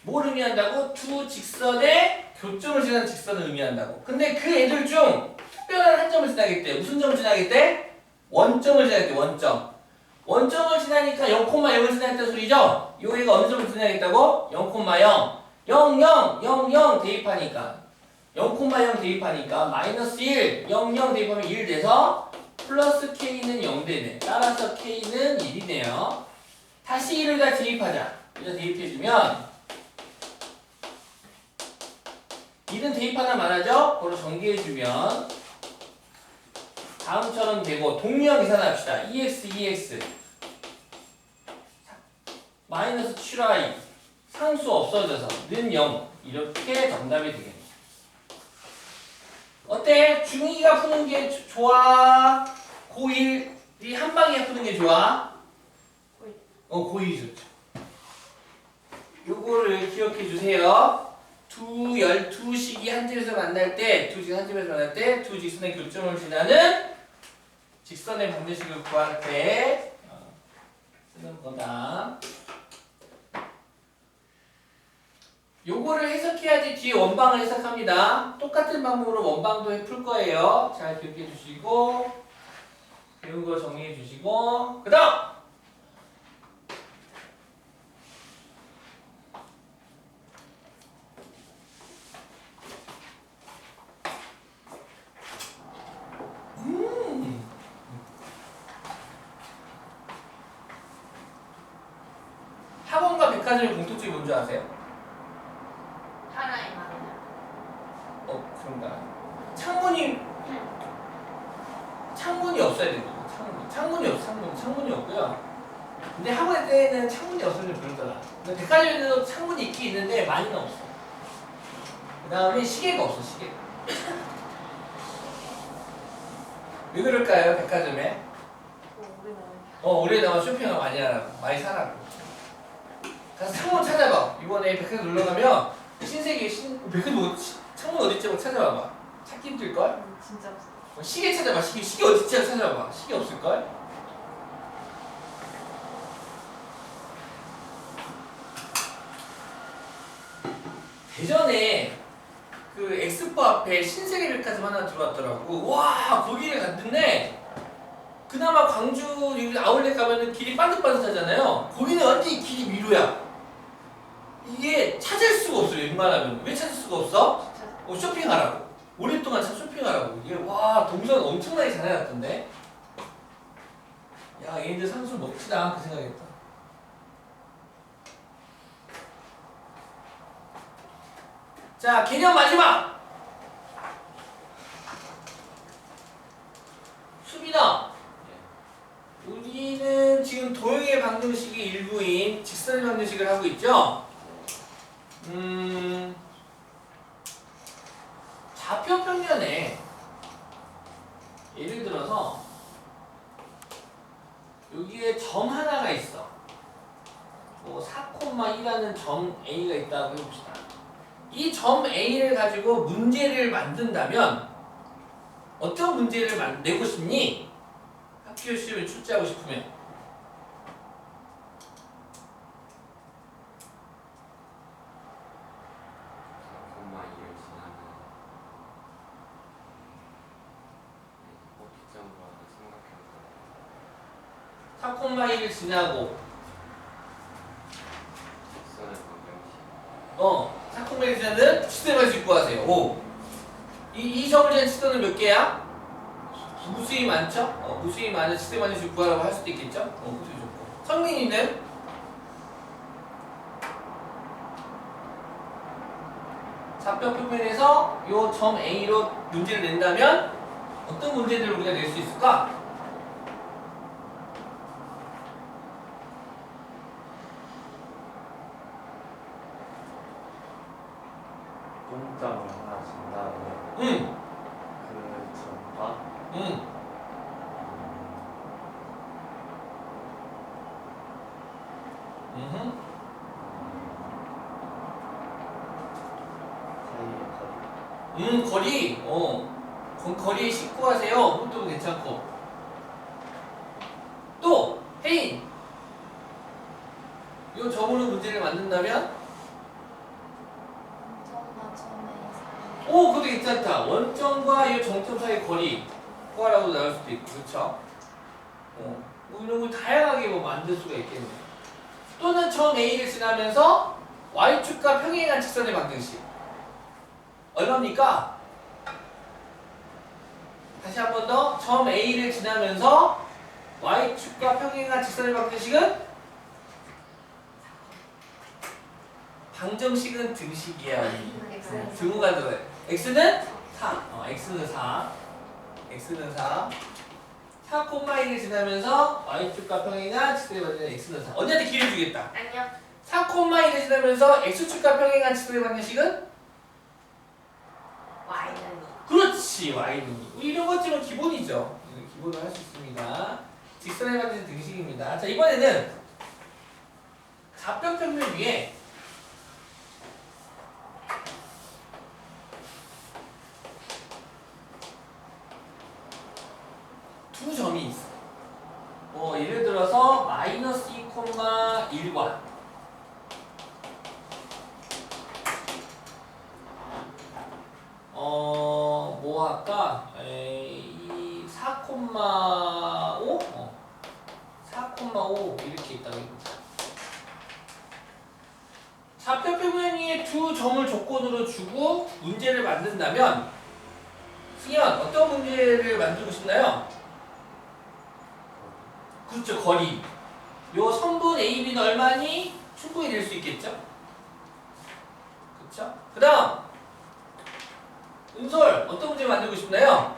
뭘 의미한다고? 두 직선의 교점을 지나는 직선을 의미한다고. 근데 그 애들 중 특별한 한 점을 지나겠대. 무슨 점을 지나겠대? 원점을 지날 때 원점. 원점을 지나니까 0,0을 지나겠다는 소리죠? 요 애가 어느 점을 지나겠다고? 0,0. 0, 0, 0, 0 대입하니까 0,0 대입하니까 마이너스 1, 0, 0 대입하면 1 돼서 플러스 K는 0 되네. 따라서 K는 1이네요. 다시 1을 다 대입하자. 여기다 대입해주면 1은 대입 하나 말하죠? 그걸 전개해주면 다음처럼 되고 동류형 계산합시다. EX 마이너스 7y 상수 없어져서 는 0 이렇게 정답이 되겠네. 어때? 중2가 푸는 게 좋아? 고1이 한 방에 푸는 게 좋아? 고2 좋죠. 요거를 기억해 주세요. 12식이 한 집에서 만날 때, 두 직선의 교점을 지나는 직선의 방정식을 구할 때 쓰는 거다. 요거를 해석해야지 뒤에 원방을 해석합니다. 똑같은 방법으로 원방도 풀 거예요. 잘 기억해 주시고 배운 거 정리해 주시고 그 다음! 학원과 백화점의 공통점이 뭔지 아세요? 하나의 말이야. 그런가? 창문이 없어야 됩니다. 창문이 없고요. 근데 학원 때는 창문이 없으면 그러더라. 근데 백화점에도 창문이 있긴 있는데 많이는 없어. 그 다음에 시계가 없어, 시계. 왜 그럴까요, 백화점에? 오래 나와 쇼핑을 많이 하라고, 많이 사라고. 가서 창문 찾아봐. 이번에 백화점 놀러 가면 백화점 창문 어딨지? 한번 찾아봐봐. 찾기 힘들걸? 진짜 없어. 시계 찾아봐. 시계 어딨지? 찾아봐. 시계 없을걸? 대전에 그 엑스포 앞에 신세계 백화점 하나 들어왔더라고. 와, 거기를 갔는데 그나마 광주 아울렛 가면은 길이 반듯반듯하잖아요. 거기는 완전히 길이 미루야. 이게 찾을 수가 없어. 웬만하면. 왜 찾을 수가 없어? 쇼핑하라고. 오랫동안 쇼핑하라고. 이게 와, 동선 엄청나게 잘 해놨던데. 야, 얘네들 상술 먹지다. 그 생각했다. 자, 개념 마지막! 수빈아, 우리는 지금 도형의 방정식의 일부인 직선의 방정식을 하고 있죠? 좌표 평면에 예를 들어서 여기에 점 하나가 있어. 뭐 4,2라는 점 A가 있다고 해봅시다. 이 점 A를 가지고 문제를 만든다면 어떤 문제를 내고 싶니? 학교 시험에 출제하고 싶으면 사콤마이를 지나고 사콤마이를 지나는 시스템을 짚고 하세요. 5. 이 점을 지난 시스템은 몇 개야? 무수히 많죠? 무수히 많은 시스템을 짚고 하라고 할 수도 있겠죠? 무수히 좋고. 성민이는? 좌표 표면에서 이 점 A로 문제를 낸다면 어떤 문제들을 우리가 낼 수 있을까? 공점을 하나 준 다음에 그 점과 거리. 사이의 거리. 거리에 싣고 하세요. 그것도 괜찮고. 또 혜인. 요 점으로 문제를 만든다면 원점과 점의 사이. 그것도 괜찮다. 원점과 이 정점 사이의 거리 구하라고 나올 수도 있고, 그렇죠? 뭐 이런 걸 다양하게 뭐 만들 수가 있겠네. 또는 점 A를 지나면서 Y축과 평행한 직선의 방정식. 얼마입니까? 다시 한 번 더. 점 A를 지나면서 Y축과 평행한 직선의 방정식은? 방정식은 등식이야. 등호가 들어요. X는 4. X는 4. X는 4. 4,1을 지나면서 Y축과 평행한 직선의 방정식 X는 4. 언니한테 기회 주겠다. 아니요. 4,1을 지나면서 X축과 평행한 직선의 방정식은? Y는 그렇지. Y는 이런 것쯤은 기본이죠. 기본으로 할 수 있습니다. 직선의 방정식 등식입니다. 자, 이번에는 좌표평면 위에 두 점이 있어. 예를 들어서 마이너스 2,1과 뭐 할까? 이 4,5? 4,5 이렇게 있다고 해보자. 좌표평면 위에 두 점을 조건으로 주고 문제를 만든다면 승현, 어떤 문제를 만들고 싶나요? 그렇죠, 거리. 요 선분 AB는 얼마니? 충분히 낼 수 있겠죠? 그렇죠? 그 다음 은솔, 어떤 문제 만들고 싶나요?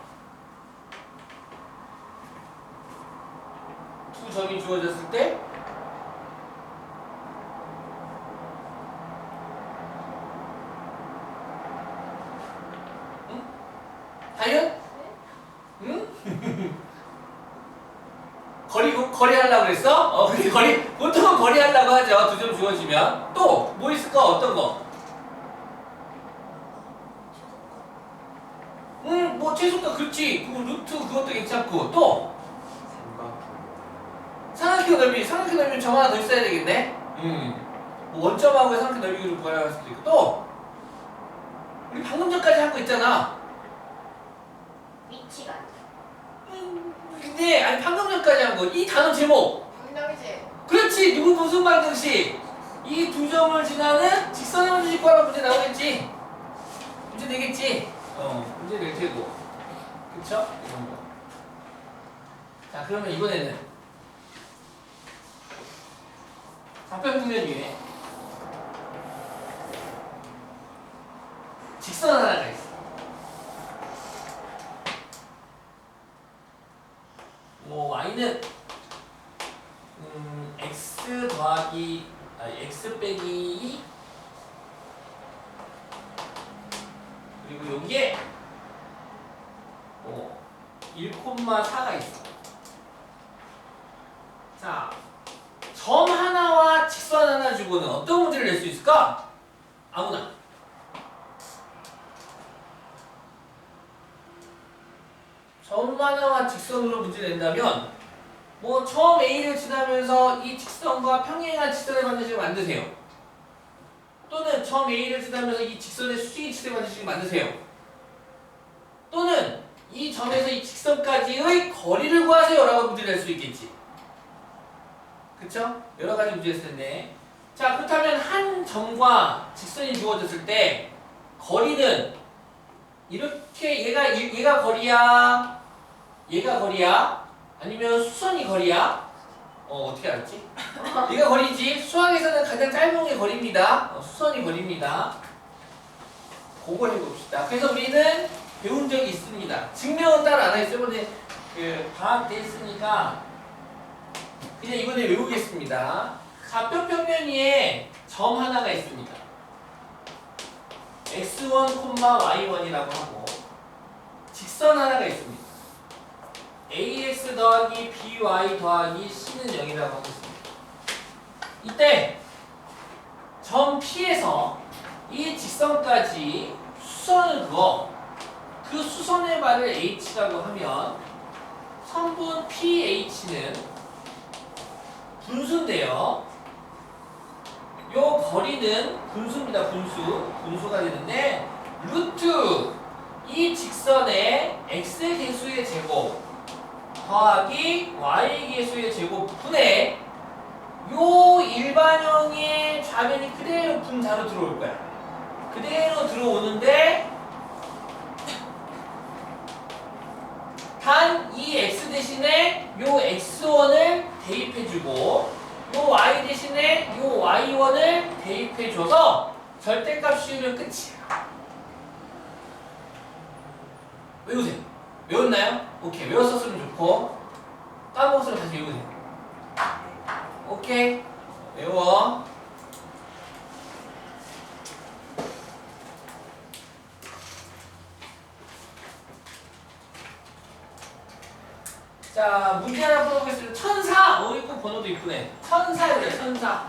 두 점이 주어졌을 때 응? 다윤? 응? 거리 하려고 그랬어? 그래, 보통은 거리 하려고 하죠. 두 점 주어지면. 또, 뭐 있을까? 어떤 거? 뭐, 최소가, 그렇지. 그 루트, 그것도 괜찮고. 또, 삼각형 넓이. 삼각형 넓이 점 하나 더 있어야 되겠네? 뭐 원점하고의 삼각형 넓이를 구할 수도 있고. 또, 우리 방금 전까지 한 거 있잖아. 위치가 근데, 아니, 방금 전까지 한 거. 이 단어 제목. 방정식. 그렇지. 누구 무슨 방정식? 이 두 점을 지나는 직선의 방정식과라 문제 나오겠지. 문제 되겠지. 문제 낼 테고. 그쵸? 이런 거. 자, 그러면 이번에는 좌표평면 위에 직선 하나가 있어. y는 x 더하기 x 빼기 2 그리고 여기에 1,4가 있어. 자, 점 하나와 직선 하나 주고는 어떤 문제를 낼 수 있을까? 아무나. 점 하나와 직선으로 문제를 낸다면 점 A를 지나면서 이 직선과 평행한 직선의 방정식을 만드세요. 또는 점 A를 지나면서 이 직선의 수직인 직선의 방정식을 만드세요. 또는 이 점에서 이 직선까지의 거리를 구하세요 라고 문제를 낼 수 있겠지. 그쵸? 여러 가지 문제가 있을 텐데. 자, 그렇다면 한 점과 직선이 주어졌을 때 거리는 이렇게 얘가 거리야? 얘가 거리야? 아니면 수선이 거리야? 어떻게 알았지? 얘가 거리지. 수학에서는 가장 짧은 게 거리입니다. 수선이 거리입니다. 그걸 해봅시다. 그래서 우리는 배운 적이 있습니다. 증명은 따로 안 하겠어요. 이번에 방학 때 있으니까 그냥 이번에 외우겠습니다. 좌표평면 위에 점 하나가 있습니다. x1, y1이라고 하고 직선 하나가 있습니다. ax 더하기 by 더하기 c는 0이라고 하고 있습니다. 이때 점 P에서 이 직선까지 수선을 그어 그 수선의 발을 h라고 하면 선분 PH는 분수인데요. 요 거리는 분수입니다. 분수가 되는데 루트 이 직선의 x 개수의 제곱 더하기 y 계수의 제곱분의 요 일반형의 좌변이 그대로 분자로 들어올 거야. 그대로 들어오는데 단 이 x 대신에 요 x1을 대입해주고 요 y 대신에 요 y1을 대입해줘서 절대값 씌우면 끝이야. 외우세요. 외웠나요? 오케이. 외웠었으면 좋고 까먹었으면 다시 외우세요. 오케이. 외워. 자, 문제 하나 풀어보겠습니다. 천사! 이거 번호도 이쁘네. 천사야, 그래, 천사.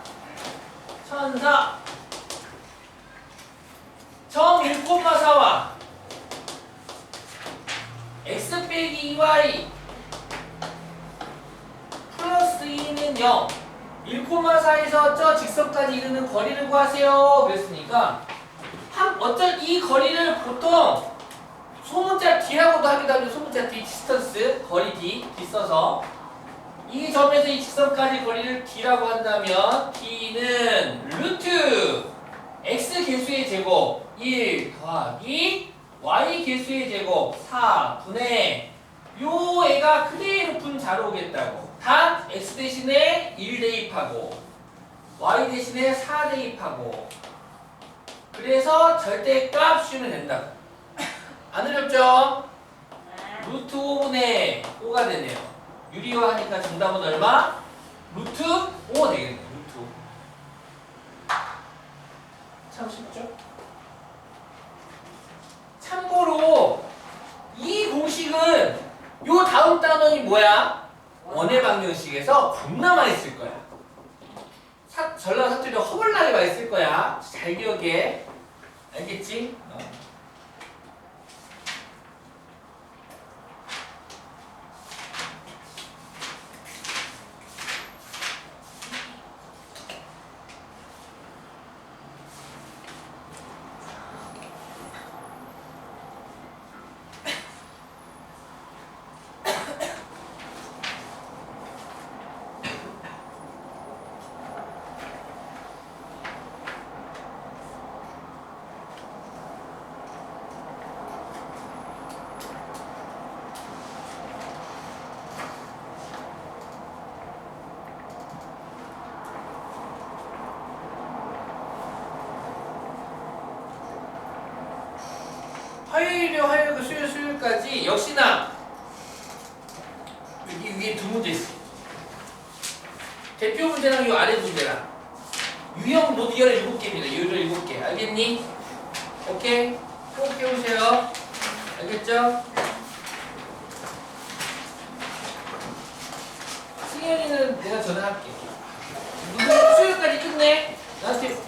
천사. 점 1,4와 x 빼기 2y 플러스 2는 0. 1,4에서 저 직선까지 이르는 거리를 구하세요. 그랬으니까, 어쩔 이 거리를 보통 소문자 D라고도 하기도 하죠. 소문자 D, 디스턴스, 거리 D 써서 이 점에서 이 직선까지 거리를 D라고 한다면 D는 루트 X 개수의 제곱 1 더하기 Y 개수의 제곱 4분의 요 애가 그대로 분자로 오겠다고. 단 X 대신에 1 대입하고 Y 대신에 4 대입하고 그래서 절대값 씌우면 된다고. 안 어렵죠? 루트 5분의 5가 되네요. 유리화 하니까 정답은 얼마? 루트 5 되겠네요. 루트 5. 참 쉽죠? 참고로 이 공식은 요 다음 단원이 뭐야? 원의 방정식에서 겁나 많이 쓸 거야. 전라 사투리 허벌나게 많이 쓸 거야. 잘 기억해. 알겠지? 화요일, 수요일까지 역시나 여기 위에 두 문제 있어. 대표 문제랑 이 아래 문제랑 유형 모두 17개입니다. 17개. 알겠니? 오케이? 꼭 해오세요. 알겠죠? 승현이는 내가 전화할게. 수요일까지 끝내. 나한테